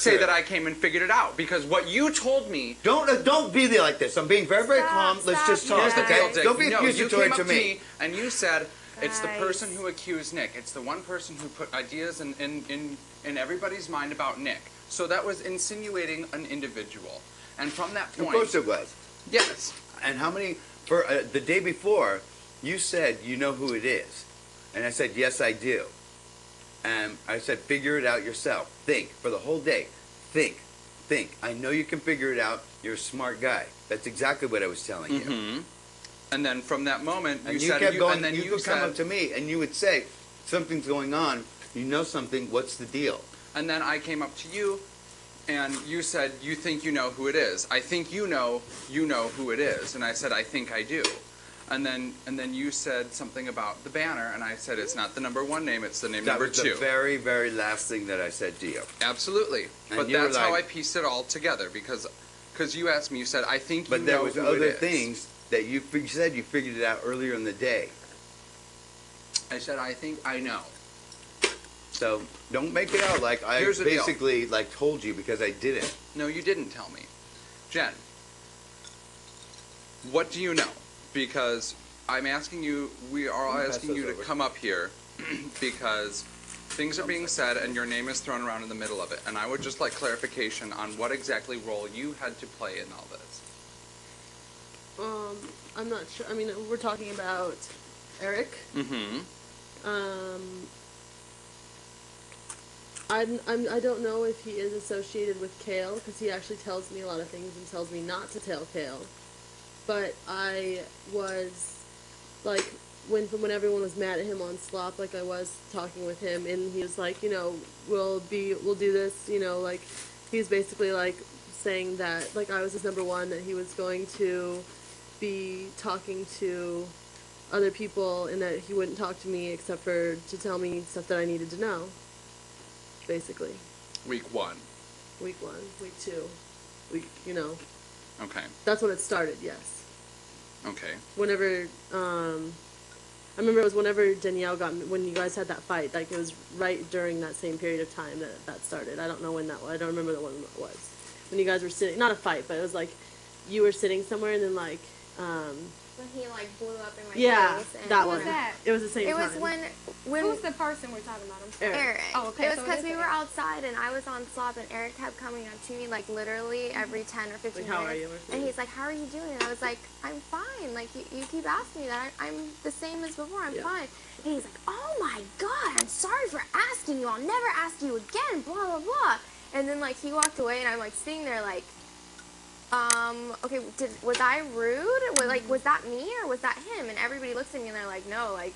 say that I came and figured it out because what you told me. Don't be there like this. I'm being very, very calm. Let's just talk, okay? Don't be accusatory to me. And you said it's the person who accused Nick. It's the one person who put ideas in everybody's mind about Nick. So that was insinuating an individual. And from that point, of course it was. Yes. And how many? For the day before, you said you know who it is, and I said yes, I do. And I said, figure it out yourself. Think. For the whole day. Think. I know you can figure it out. You're a smart guy. That's exactly what I was telling you. And then from that moment, you kept going, and then you would come up to me, and you would say, something's going on. You know something. What's the deal? And then I came up to you, and you said, you think you know who it is. I think you know who it is. And I said, I think I do. And then you said something about the banner, and I said it's not the #1 name, it's the name number 2. That was the very, very last thing that I said to you. Absolutely. And but that's how I pieced it all together, because you asked me, you said, I think you know who it is. But there was other things that you said you figured it out earlier in the day. I said, I think I know. So don't make it out like I basically like told you, because I didn't. No, you didn't tell me. Jen, what do you know? Because I'm asking you, we are all asking you to come up here because things are being said and your name is thrown around in the middle of it. And I would just like clarification on what exactly role you had to play in all this. I'm not sure. I mean, we're talking about Eric. I don't know if he is associated with Kale, because he actually tells me a lot of things and tells me not to tell Kale. But I was, like, when everyone was mad at him on Slop, like I was talking with him, and he was like, you know, we'll do this, you know, like, he was basically, like, saying that, like, I was his #1, that he was going to be talking to other people, and that he wouldn't talk to me except for to tell me stuff that I needed to know, basically. Week 1. Week 1, week 2, you know. Okay. That's when it started, yes. Okay. Whenever, I remember it was whenever Danielle when you guys had that fight, like it was right during that same period of time that started. I don't know when that was. I don't remember the one that was. When you guys were sitting, not a fight, but it was like, you were sitting somewhere and then like, when he like blew up in my face. Yeah, that one. Was that? It was the same time. It was when who's the person we're talking about? Eric. Oh, okay. It was because we were outside and I was on Slop and Eric kept coming up to me like literally every 10 or 15 minutes. How are you? And he's like, how are you doing? And I was like, I'm fine. Like you keep asking me that. I'm the same as before. I'm fine. And he's like, oh my God, I'm sorry for asking you. I'll never ask you again. Blah blah blah. And then like he walked away and I'm like sitting there like. Okay, was I rude? Was that me or was that him? And everybody looks at me and they're like, no, like,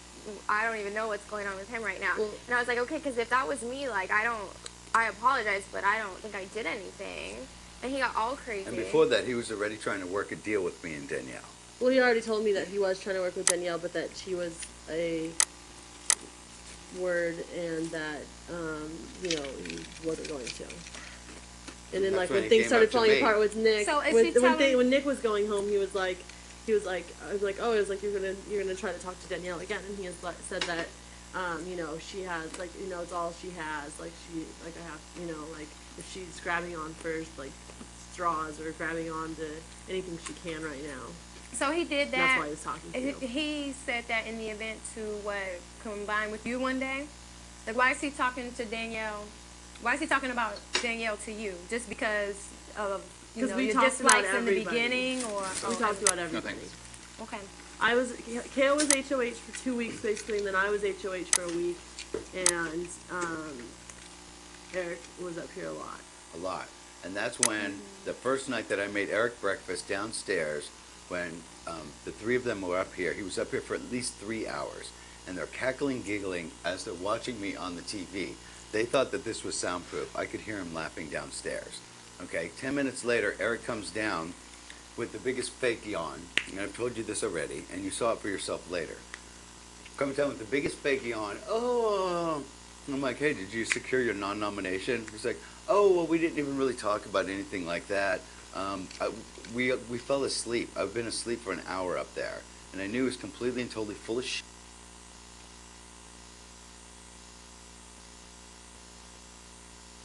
I don't even know what's going on with him right now. And I was like, okay, because if that was me, like, I apologize, but I don't think I did anything. And he got all crazy. And before that, he was already trying to work a deal with me and Danielle. Well, he already told me that he was trying to work with Danielle, but that she was a word and that, you know, he wasn't going to. And then, like, when things started falling apart with Nick, so when Nick was going home, he was like, I was like, oh, it was like, you're gonna try to talk to Danielle again, and he has said that, you know, she has, like, you know, it's all she has, like, I have, you know, like, if she's grabbing on first, like, straws or grabbing on to anything she can right now. So he did that. That's why he was talking to you. He said that in the event to combine with you one day. Like, why is he talking to Danielle? Why is he talking about Danielle to you? Just because of your dislikes in the beginning, or we talked about everybody. No, okay. Kale was HOH for 2 weeks basically, and then I was HOH for a week, and Eric was up here a lot. A lot, and that's when the first night that I made Eric breakfast downstairs, when the 3 of them were up here. He was up here for at least 3 hours, and they're cackling, giggling as they're watching me on the TV. They thought that this was soundproof. I could hear him laughing downstairs. Okay, 10 minutes later, Eric comes down with the biggest fake yawn. And I've told you this already, and you saw it for yourself later. Comes down with the biggest fake yawn. Oh, I'm like, hey, did you secure your non-nomination? He's like, oh, well, we didn't even really talk about anything like that. We fell asleep. I've been asleep for an hour up there, and I knew he was completely and totally full of shit.